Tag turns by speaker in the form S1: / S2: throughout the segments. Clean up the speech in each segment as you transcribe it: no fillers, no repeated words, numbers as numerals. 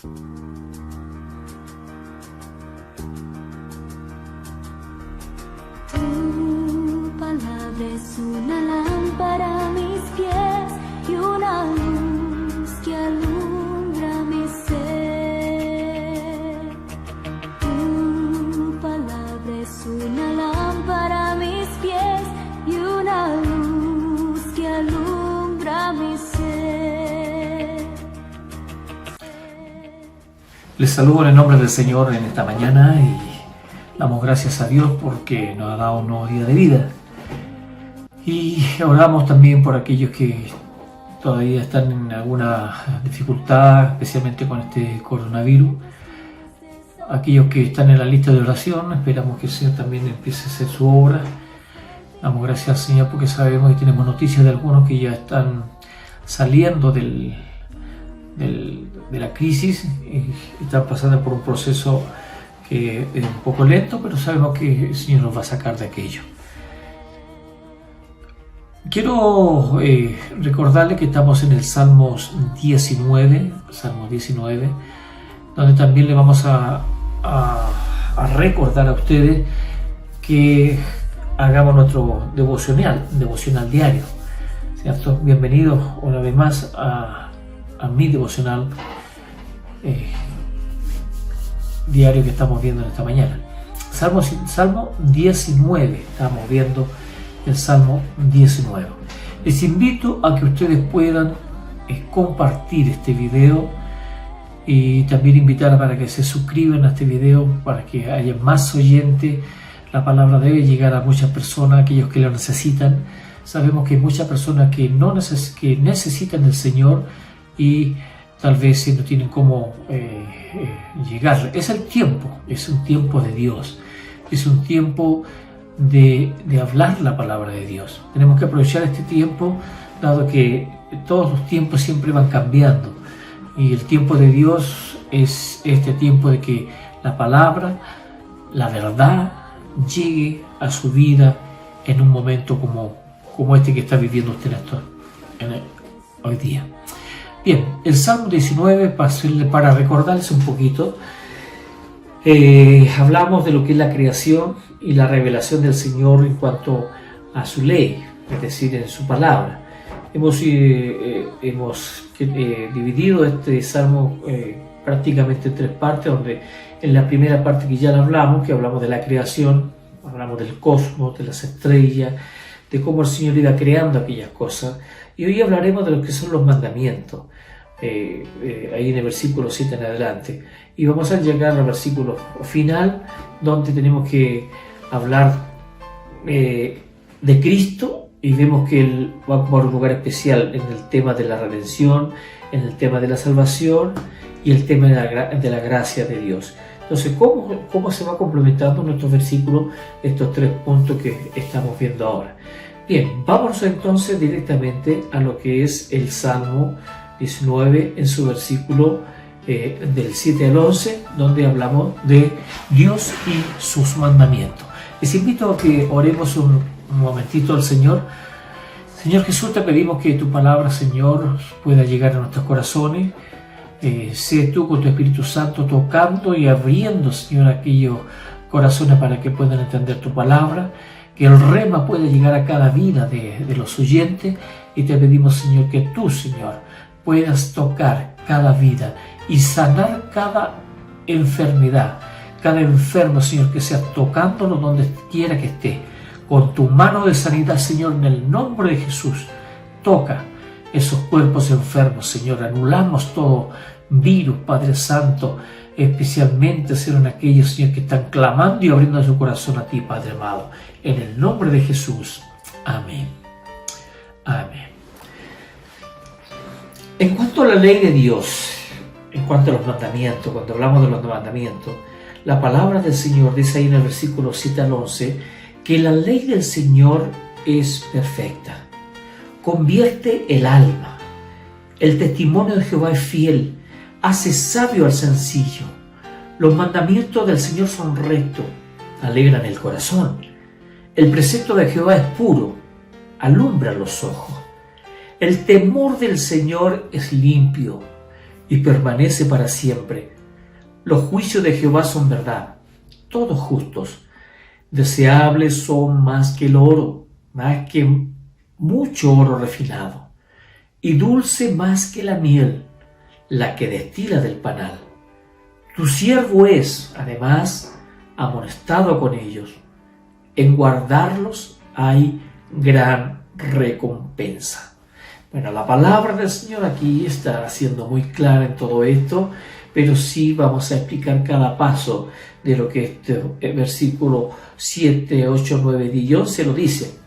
S1: Tu palabra es una lámpara a mis pies y una luz que alumbra mi ser. Tu palabra es una lámpara a mis pies y una luz que alumbra mi ser.
S2: Les saludo en el nombre del Señor en esta mañana y damos gracias a Dios porque nos ha dado un nuevo día de vida. Y oramos también por aquellos que todavía están en alguna dificultad, especialmente con este coronavirus. Aquellos que están en la lista de oración, esperamos que el Señor también empiece a hacer su obra. Damos gracias al Señor porque sabemos y tenemos noticias de algunos que ya están saliendo de la crisis y están pasando por un proceso que es un poco lento, pero sabemos que el Señor nos va a sacar de aquello. Quiero recordarle que estamos en el Salmos 19, donde también le vamos a recordar a ustedes que hagamos nuestro devocional diario, ¿cierto? Bienvenidos una vez más a mi devocional diario que estamos viendo en esta mañana. Salmo 19, estamos viendo el Salmo 19. Les invito a que ustedes puedan compartir este video y también invitar para que se suscriban a este video para que haya más oyentes. La palabra debe llegar a muchas personas, aquellos que lo necesitan. Sabemos que hay muchas personas que necesitan del Señor y tal vez no tienen cómo llegar. Es el tiempo, es un tiempo de Dios, es un tiempo de hablar la palabra de Dios. Tenemos que aprovechar este tiempo, dado que todos los tiempos siempre van cambiando y el tiempo de Dios es este tiempo de que la palabra, la verdad, llegue a su vida en un momento como este que está viviendo usted hoy día. Bien, el Salmo 19, para recordarles un poquito, hablamos de lo que es la creación y la revelación del Señor en cuanto a su ley, es decir, en su palabra. Hemos dividido este Salmo prácticamente en tres partes, donde en la primera parte que ya hablamos, que hablamos de la creación, hablamos del cosmos, de las estrellas, de cómo el Señor iba creando aquellas cosas. Y hoy hablaremos de lo que son los mandamientos, ahí en el versículo 7 en adelante. Y vamos a llegar al versículo final, donde tenemos que hablar de Cristo, y vemos que Él va a ocupar un lugar especial en el tema de la redención, en el tema de la salvación y el tema de la gracia de Dios. Entonces, ¿cómo se va complementando nuestros versículos, estos tres puntos que estamos viendo ahora? Bien, vamos entonces directamente a lo que es el Salmo 19 en su versículo del 7 al 11, donde hablamos de Dios y sus mandamientos. Les invito a que oremos un momentito al Señor. Señor Jesús, te pedimos que tu palabra, Señor, pueda llegar a nuestros corazones. Sé tú con tu Espíritu Santo tocando y abriendo, Señor, aquellos corazones para que puedan entender tu palabra. Que el rema pueda llegar a cada vida de los oyentes, y te pedimos, Señor, que tú, Señor, puedas tocar cada vida y sanar cada enfermedad, cada enfermo, Señor, que sea tocándolo donde quiera que esté. Con tu mano de sanidad, Señor, en el nombre de Jesús, toca esos cuerpos enfermos, Señor. Anulamos todo virus, Padre Santo, especialmente, Señor, en aquellos, Señor, que están clamando y abriendo su corazón a ti, Padre amado. En el nombre de Jesús. Amén. Amén. En cuanto a la ley de Dios, en cuanto a los mandamientos, cuando hablamos de los mandamientos, la palabra del Señor dice ahí en el versículo 7 al 11, que la ley del Señor es perfecta, convierte el alma. El testimonio de Jehová es fiel, hace sabio al sencillo. Los mandamientos del Señor son rectos, alegran el corazón. El precepto de Jehová es puro, alumbra los ojos. El temor del Señor es limpio, y permanece para siempre. Los juicios de Jehová son verdad, todos justos. Deseables son más que el oro, más que mucho oro refinado, y dulce más que la miel, la que destila del panal. Tu siervo es, además, amonestado con ellos. En guardarlos hay gran recompensa. Bueno, la palabra del Señor aquí está siendo muy clara en todo esto, pero sí vamos a explicar cada paso de lo que este versículo 7, 8, 9, 10 y 11 lo dice.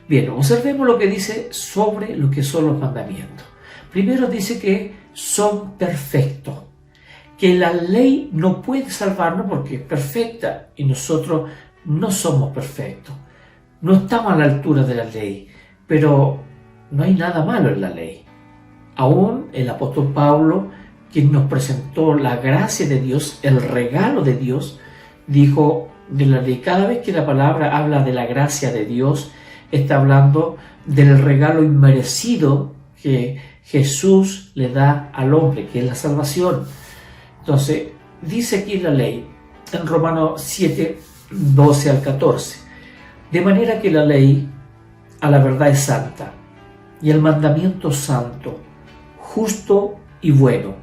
S2: Bien, observemos lo que dice sobre lo que son los mandamientos. Primero dice que son perfectos, que la ley no puede salvarnos porque es perfecta y nosotros no somos perfectos. No estamos a la altura de la ley, pero no hay nada malo en la ley. Aún el apóstol Pablo, quien nos presentó la gracia de Dios, el regalo de Dios, dijo de la ley. Cada vez que la palabra habla de la gracia de Dios, está hablando del regalo inmerecido que Jesús le da al hombre, que es la salvación. Entonces, dice aquí la ley, en Romanos 7, 12 al 14, de manera que la ley a la verdad es santa, y el mandamiento santo, justo y bueno.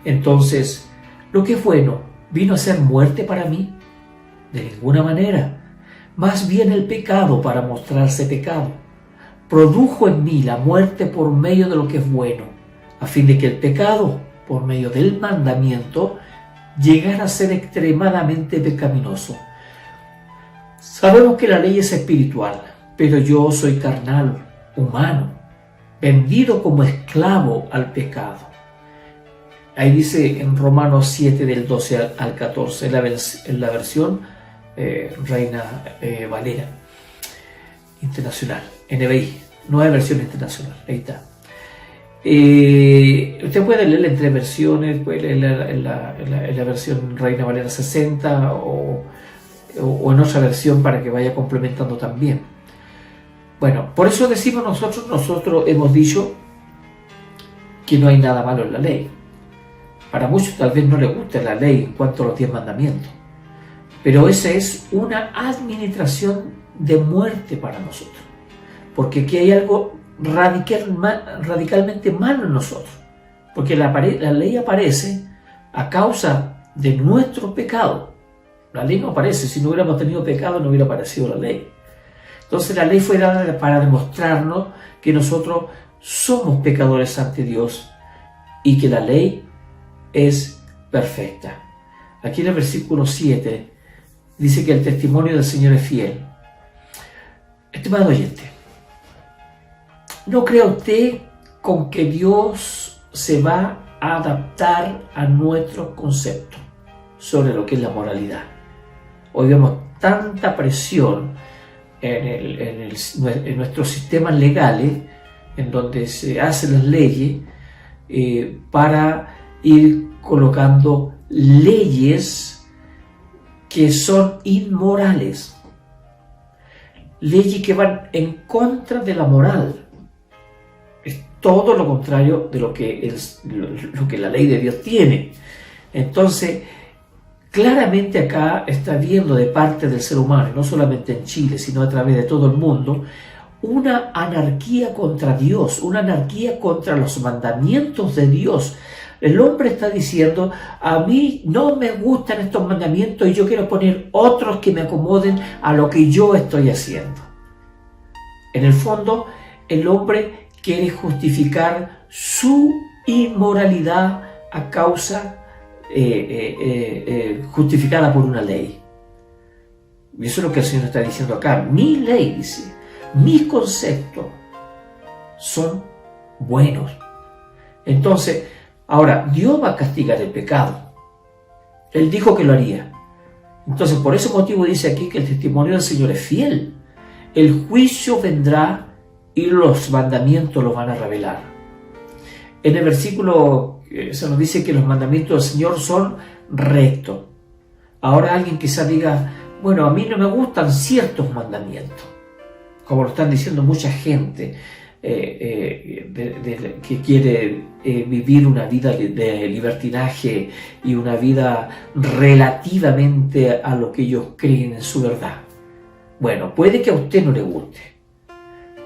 S2: Entonces, lo que es bueno, ¿vino a ser muerte para mí? De ninguna manera. Más bien el pecado para mostrarse pecado. Produjo en mí la muerte por medio de lo que es bueno, a fin de que el pecado, por medio del mandamiento, llegara a ser extremadamente pecaminoso. Sabemos que la ley es espiritual, pero yo soy carnal, humano, vendido como esclavo al pecado. Ahí dice en Romanos 7 del 12 al 14, en la versión Reina Valera Internacional, NBI, nueva versión internacional, ahí está. Usted puede leerla en 3 versiones, puede leerla en la versión Reina Valera 60 o en otra versión para que vaya complementando también. Bueno, por eso decimos nosotros hemos dicho que no hay nada malo en la ley. Para muchos tal vez no les guste la ley en cuanto a los 10 mandamientos, pero esa es una administración de muerte para nosotros, porque aquí hay algo radicalmente malo en nosotros, porque la ley aparece a causa de nuestro pecado. La ley no aparece, si no hubiéramos tenido pecado no hubiera aparecido la ley. Entonces la ley fue dada para demostrarnos que nosotros somos pecadores ante Dios y que la ley es perfecta. Aquí en el versículo 7 dice que el testimonio del Señor es fiel. Estimado oyente, ¿no crea usted con que Dios se va a adaptar a nuestro concepto sobre lo que es la moralidad? Hoy vemos tanta presión en nuestros sistemas legales, en donde se hacen las leyes para ir colocando leyes que son inmorales, leyes que van en contra de la moral. Es todo lo contrario de lo que la ley de Dios tiene. Entonces, claramente acá está viendo de parte del ser humano, no solamente en Chile, sino a través de todo el mundo, una anarquía contra Dios, una anarquía contra los mandamientos de Dios. El hombre está diciendo, a mí no me gustan estos mandamientos y yo quiero poner otros que me acomoden a lo que yo estoy haciendo. En el fondo, el hombre quiere justificar su inmoralidad a causa justificada por una ley. Y eso es lo que el Señor está diciendo acá. Mi ley, dice, mis conceptos son buenos. Entonces, ahora, Dios va a castigar el pecado. Él dijo que lo haría. Entonces, por ese motivo dice aquí que el testimonio del Señor es fiel. El juicio vendrá y los mandamientos los van a revelar. En el versículo se nos dice que los mandamientos del Señor son rectos. Ahora alguien quizá diga, bueno, a mí no me gustan ciertos mandamientos, como lo están diciendo mucha gente que quiere vivir una vida de libertinaje y una vida relativamente a lo que ellos creen en su verdad. Bueno, puede que a usted no le guste,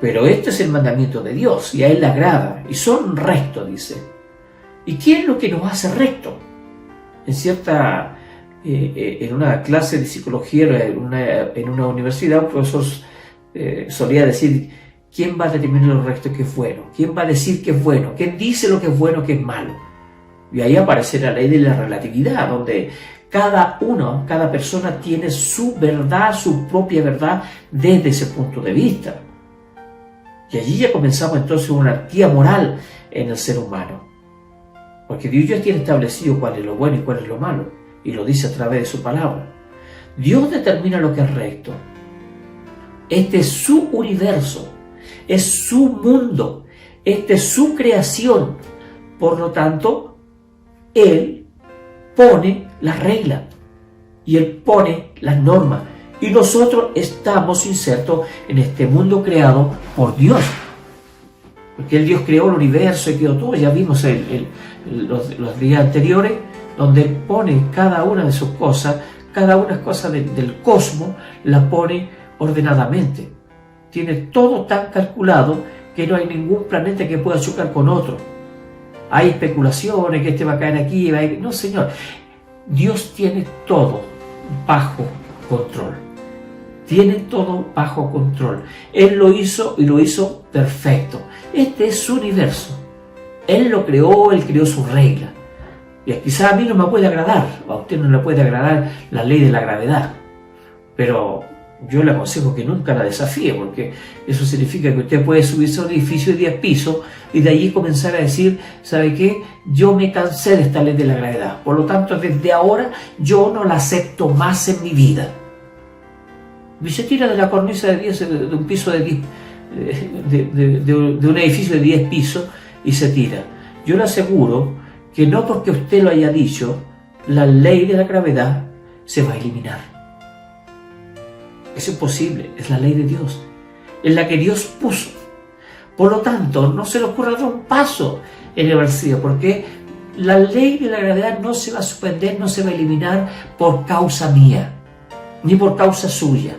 S2: pero este es el mandamiento de Dios y a Él le agrada, y son rectos, dice. ¿Y qué es lo que nos hace rectos? En una clase de psicología en una universidad, un profesor solía decir: ¿quién va a determinar lo recto que es bueno? ¿Quién va a decir que es bueno? ¿Quién dice lo que es bueno, que es malo? Y ahí aparece la ley de la relatividad, donde cada persona tiene su verdad, su propia verdad desde ese punto de vista. Y allí ya comenzamos entonces una anarquía moral en el ser humano. Porque Dios ya tiene establecido cuál es lo bueno y cuál es lo malo, y lo dice a través de su palabra. Dios determina lo que es recto. Este es su universo, es su mundo, esta es su creación. Por lo tanto, Él pone las reglas y Él pone las normas. Y nosotros estamos insertos en este mundo creado por Dios. Porque el Dios creó el universo y creó todo. Ya vimos los días anteriores, donde Él pone cada una de sus cosas, cada una cosa del cosmos, la pone ordenadamente. Tiene todo tan calculado que no hay ningún planeta que pueda chocar con otro. Hay especulaciones, que este va a caer aquí, no, Señor. Dios tiene todo bajo control. Tiene todo bajo control. Él lo hizo y lo hizo perfecto. Este es su universo. Él lo creó, Él creó sus reglas. Y quizás a mí no me puede agradar, a usted no le puede agradar la ley de la gravedad. Pero yo le aconsejo que nunca la desafíe, porque eso significa que usted puede subirse a un edificio de 10 pisos y de allí comenzar a decir: ¿sabe qué? Yo me cansé de esta ley de la gravedad. Por lo tanto, desde ahora yo no la acepto más en mi vida. Y se tira de la cornisa de un piso de 10, de un edificio de 10 pisos, y se tira. Yo le aseguro que no porque usted lo haya dicho, la ley de la gravedad se va a eliminar. Es imposible, es la ley de Dios, es la que Dios puso. Por lo tanto, no se le ocurra dar un paso en el vacío, porque la ley de la gravedad no se va a suspender, no se va a eliminar por causa mía, ni por causa suya.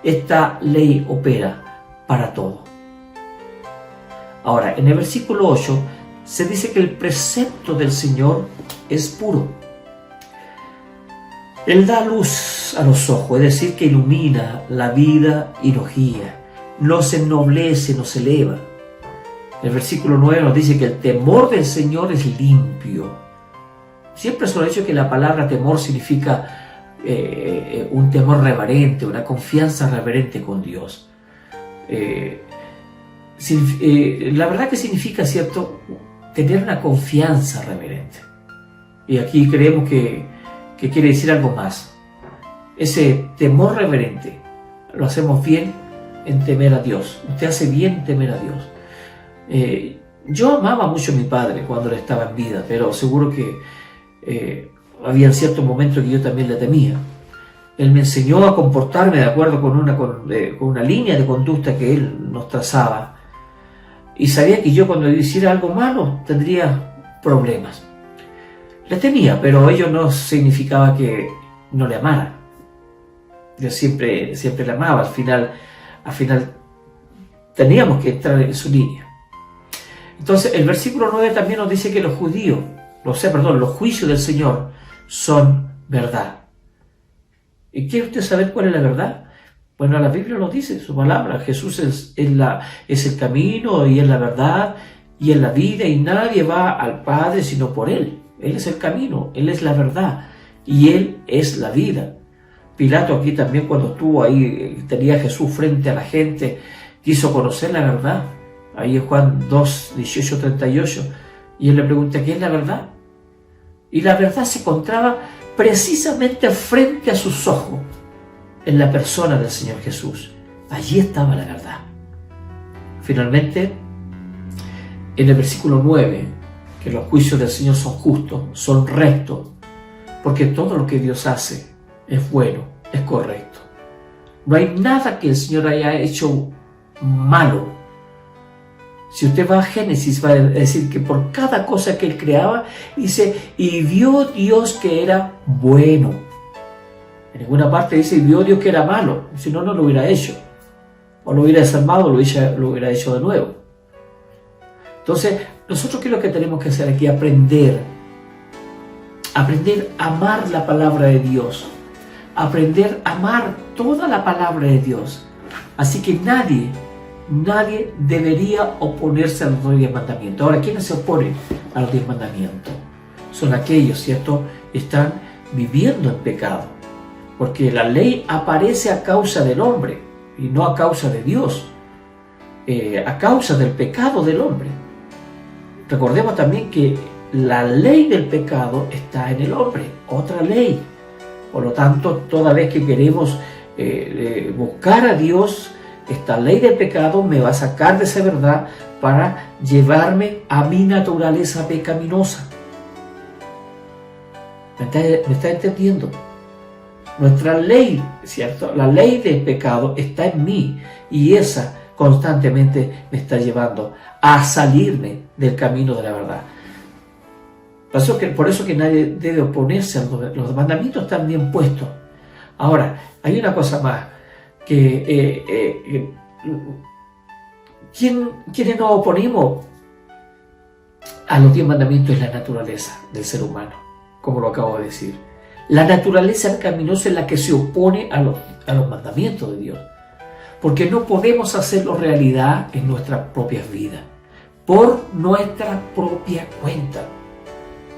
S2: Esta ley opera para todo. Ahora, en el versículo 8 se dice que el precepto del Señor es puro. Él da luz a los ojos, es decir, que ilumina la vida y nos guía, nos ennoblece, nos eleva. El versículo 9 nos dice que el temor del Señor es limpio. Siempre se lo he dicho que la palabra temor significa un temor reverente, una confianza reverente con Dios. La verdad que significa, ¿cierto?, tener una confianza reverente. Y aquí creemos que quiere decir algo más. Ese temor reverente lo hacemos bien en temer a Dios. Usted hace bien en temer a Dios. Yo amaba mucho a mi padre cuando él estaba en vida, pero seguro que había ciertos momentos que yo también le temía. Él me enseñó a comportarme de acuerdo con una línea de conducta que él nos trazaba. Y sabía que yo cuando hiciera algo malo tendría problemas. Le temía, pero ello no significaba que no le amara. Yo siempre le amaba. Al final teníamos que entrar en su línea. Entonces el versículo 9 también nos dice que los juicios del Señor son verdad. ¿Y quiere usted saber cuál es la verdad? Bueno, la Biblia lo dice, su palabra. Jesús es el camino y es la verdad y es la vida, y nadie va al Padre sino por Él. Él es el camino, Él es la verdad y Él es la vida. Pilato aquí también, cuando estuvo ahí, tenía a Jesús frente a la gente, quiso conocer la verdad. Ahí en Juan 2, 18, 38, y él le pregunta: ¿qué es la verdad? Y la verdad se encontraba precisamente frente a sus ojos, en la persona del Señor Jesús. Allí estaba la verdad. Finalmente, en el versículo 9, que los juicios del Señor son justos, son rectos, porque todo lo que Dios hace es bueno, es correcto. No hay nada que el Señor haya hecho malo. Si usted va a Génesis, va a decir que por cada cosa que él creaba, dice, y vio Dios que era bueno. En ninguna parte dice, y vio Dios que era malo. Si no, no lo hubiera hecho. O lo hubiera desarmado, lo hubiera hecho de nuevo. Entonces, nosotros, ¿qué es lo que tenemos que hacer aquí? Aprender a amar la palabra de Dios. Aprender a amar toda la palabra de Dios. Así que nadie debería oponerse a los 10 mandamientos. Ahora, ¿quiénes se oponen a los 10 mandamientos? Son aquellos, ¿cierto?, que están viviendo en pecado. Porque la ley aparece a causa del hombre y no a causa de Dios. A causa del pecado del hombre. Recordemos también que la ley del pecado está en el hombre, otra ley. Por lo tanto, toda vez que queremos buscar a Dios, esta ley del pecado me va a sacar de esa verdad para llevarme a mi naturaleza pecaminosa. ¿Me está entendiendo? Nuestra ley, ¿cierto? La ley del pecado está en mí y esa constantemente me está llevando a salirme del camino de la verdad. Por eso que nadie debe oponerse a los mandamientos, están bien puestos. Ahora, hay una cosa más, que ¿quiénes nos oponemos a los 10 mandamientos? Es la naturaleza del ser humano, como lo acabo de decir. La naturaleza pecaminosa es la que se opone a los mandamientos de Dios, porque no podemos hacerlo realidad en nuestras propias vidas, por nuestra propia cuenta.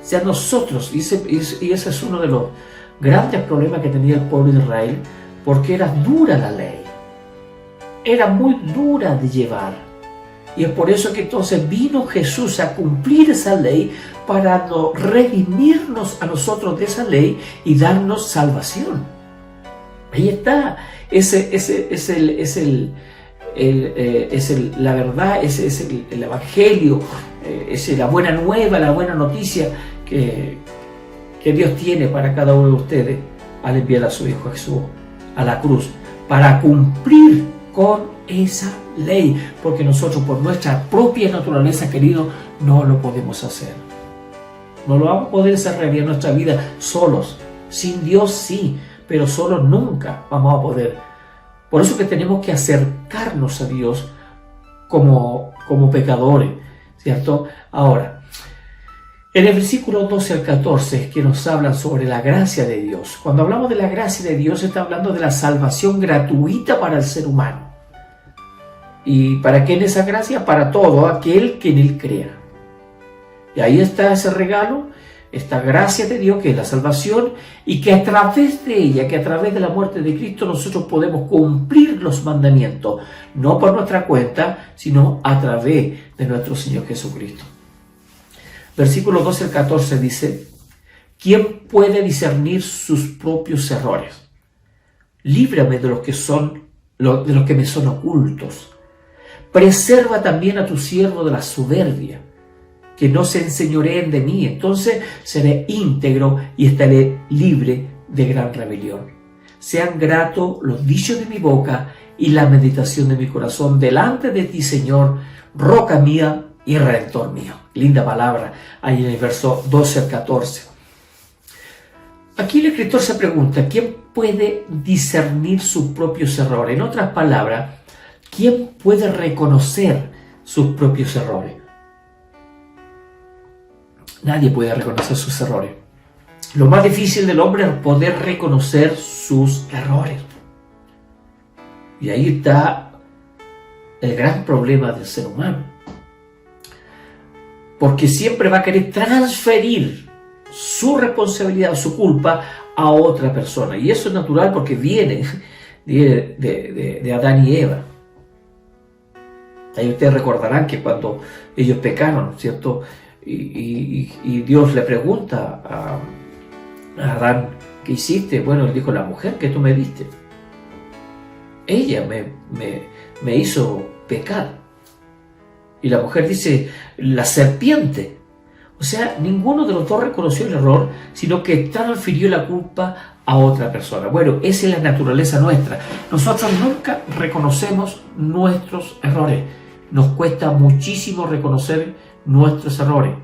S2: O sea, nosotros, y ese es uno de los grandes problemas que tenía el pueblo de Israel, porque era dura la ley, era muy dura de llevar. Y es por eso que entonces vino Jesús a cumplir esa ley para redimirnos a nosotros de esa ley y darnos salvación. Ahí está, la verdad, es el evangelio, es la buena nueva, la buena noticia que Dios tiene para cada uno de ustedes al enviar a su Hijo Jesús a la cruz para cumplir con esa ley, porque nosotros por nuestra propia naturaleza, querido, no lo podemos hacer. No lo vamos a poder hacer realidad en nuestra vida solos. Sin Dios sí, pero solos nunca vamos a poder. Por eso que tenemos que acercarnos a Dios como pecadores, ¿cierto? Ahora, en el versículo 12 al 14, que nos hablan sobre la gracia de Dios. Cuando hablamos de la gracia de Dios, está hablando de la salvación gratuita para el ser humano. ¿Y para quién es esa gracia? Para todo aquel que en Él crea. Y ahí está ese regalo, esta gracia de Dios, que es la salvación, y que a través de ella, que a través de la muerte de Cristo, nosotros podemos cumplir los mandamientos, no por nuestra cuenta, sino a través de nuestro Señor Jesucristo. Versículo 12 al 14 dice, ¿quién puede discernir sus propios errores? Líbrame de los que me son ocultos. Preserva también a tu siervo de la soberbia, que no se enseñoreen de mí. Entonces seré íntegro y estaré libre de gran rebelión. Sean gratos los dichos de mi boca y la meditación de mi corazón delante de ti, Señor, roca mía y redentor mío. Linda palabra ahí en el verso 12 al 14. Aquí el escritor se pregunta, ¿quién puede discernir sus propios errores? En otras palabras, ¿quién puede reconocer sus propios errores? Nadie puede reconocer sus errores. Lo más difícil del hombre es poder reconocer sus errores. Y ahí está el gran problema del ser humano. Porque siempre va a querer transferir su responsabilidad, su culpa a otra persona. Y eso es natural porque viene de Adán y Eva. Ahí ustedes recordarán que cuando ellos pecaron, ¿cierto? Y Dios le pregunta a Adán, ¿qué hiciste? Bueno, él dijo, la mujer que tú me diste. Ella me hizo pecar. Y la mujer dice, la serpiente. O sea, ninguno de los dos reconoció el error, sino que transfirió la culpa a otra persona. Bueno, esa es la naturaleza nuestra. Nosotros nunca reconocemos nuestros errores. Nos cuesta muchísimo reconocer nuestros errores.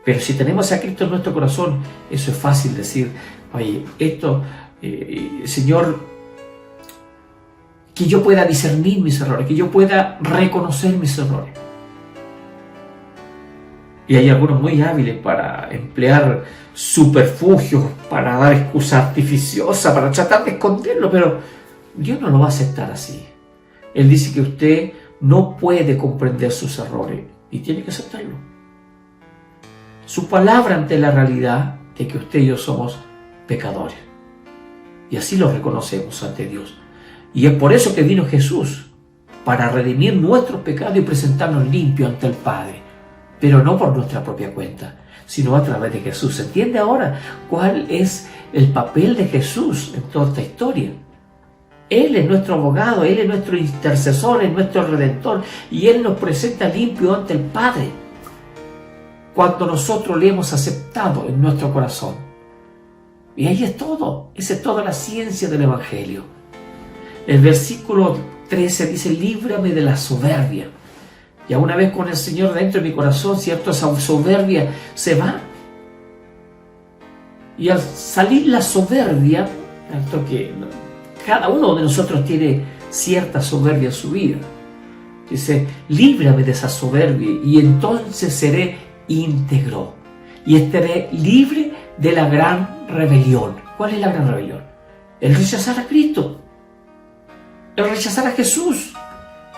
S2: Pero si tenemos a Cristo en nuestro corazón, eso es fácil decir, oye, esto, Señor, que yo pueda discernir mis errores, que yo pueda reconocer mis errores. Y hay algunos muy hábiles para emplear subterfugios, para dar excusa artificiosa, para tratar de esconderlo, pero Dios no lo va a aceptar así. Él dice que usted no puede comprender sus errores y tiene que aceptarlo. Su palabra ante la realidad de que usted y yo somos pecadores. Y así lo reconocemos ante Dios. Y es por eso que vino Jesús, para redimir nuestros pecados y presentarnos limpios ante el Padre. Pero no por nuestra propia cuenta, sino a través de Jesús. ¿Se entiende ahora cuál es el papel de Jesús en toda esta historia? Él es nuestro abogado, Él es nuestro intercesor, es nuestro redentor, y Él nos presenta limpio ante el Padre cuando nosotros le hemos aceptado en nuestro corazón. Y ahí es todo, esa es toda la ciencia del Evangelio. El versículo 13 dice, líbrame de la soberbia. Y una vez con el Señor dentro de mi corazón, ¿cierto? Esa soberbia se va. Y al salir la soberbia, ¿cierto? Que cada uno de nosotros tiene cierta soberbia en su vida. Dice, líbrame de esa soberbia y entonces seré íntegro y estaré libre de la gran rebelión. ¿Cuál es la gran rebelión? El rechazar a Cristo, el rechazar a Jesús.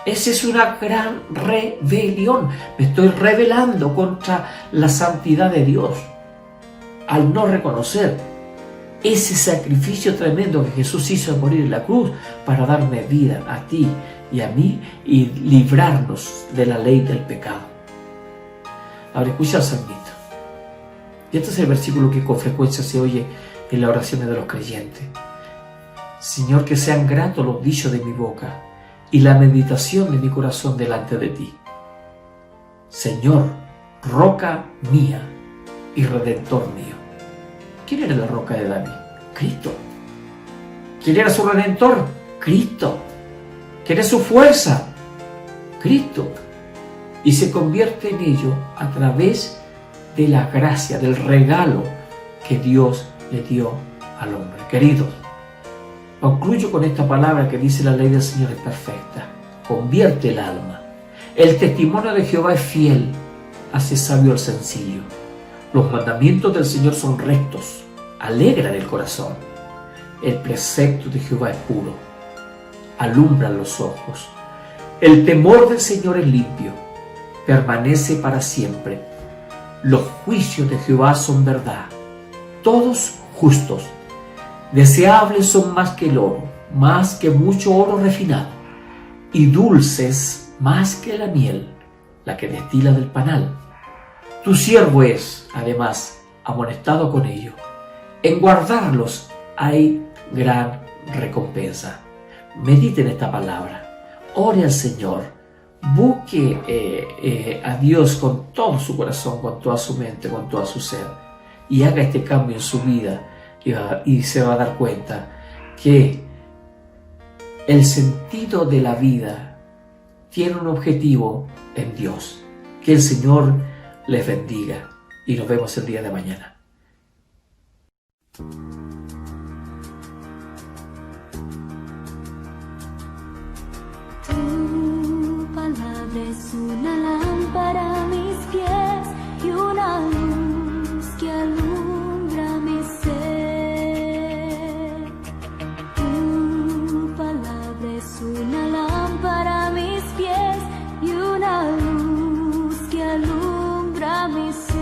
S2: Esa es una gran rebelión. Me estoy rebelando contra la santidad de Dios al no reconocer ese sacrificio tremendo que Jesús hizo al morir en la cruz para darme vida a ti y a mí y librarnos de la ley del pecado. Ahora escucha al salmista. Y este es el versículo que con frecuencia se oye en las oraciones de los creyentes. Señor, que sean gratos los dichos de mi boca y la meditación de mi corazón delante de ti. Señor, roca mía y redentor mío. ¿Quién era la roca de David? Cristo. ¿Quién era su redentor? Cristo. ¿Quién es su fuerza? Cristo. Y se convierte en ello a través de la gracia, del regalo que Dios le dio al hombre. Queridos, concluyo con esta palabra que dice la ley del Señor es perfecta. Convierte el alma. El testimonio de Jehová es fiel, hace sabio al sencillo. Los mandamientos del Señor son rectos, alegran el corazón. El precepto de Jehová es puro, alumbran los ojos. El temor del Señor es limpio, permanece para siempre. Los juicios de Jehová son verdad, todos justos. Deseables son más que el oro, más que mucho oro refinado, y dulces más que la miel, la que destila del panal. Tu siervo es, además, amonestado con ello. En guardarlos hay gran recompensa. Medite en esta palabra, ore al Señor, busque a Dios con todo su corazón, con toda su mente, con toda su ser, y haga este cambio en su vida y se va a dar cuenta que el sentido de la vida tiene un objetivo en Dios. Que el Señor les bendiga y nos vemos el día de mañana.
S1: Tu palabra es una lámpara a mis pies y una luz que alumbra mi ser. Tu palabra es una lámpara a mis pies y una luz que alumbra mi ser.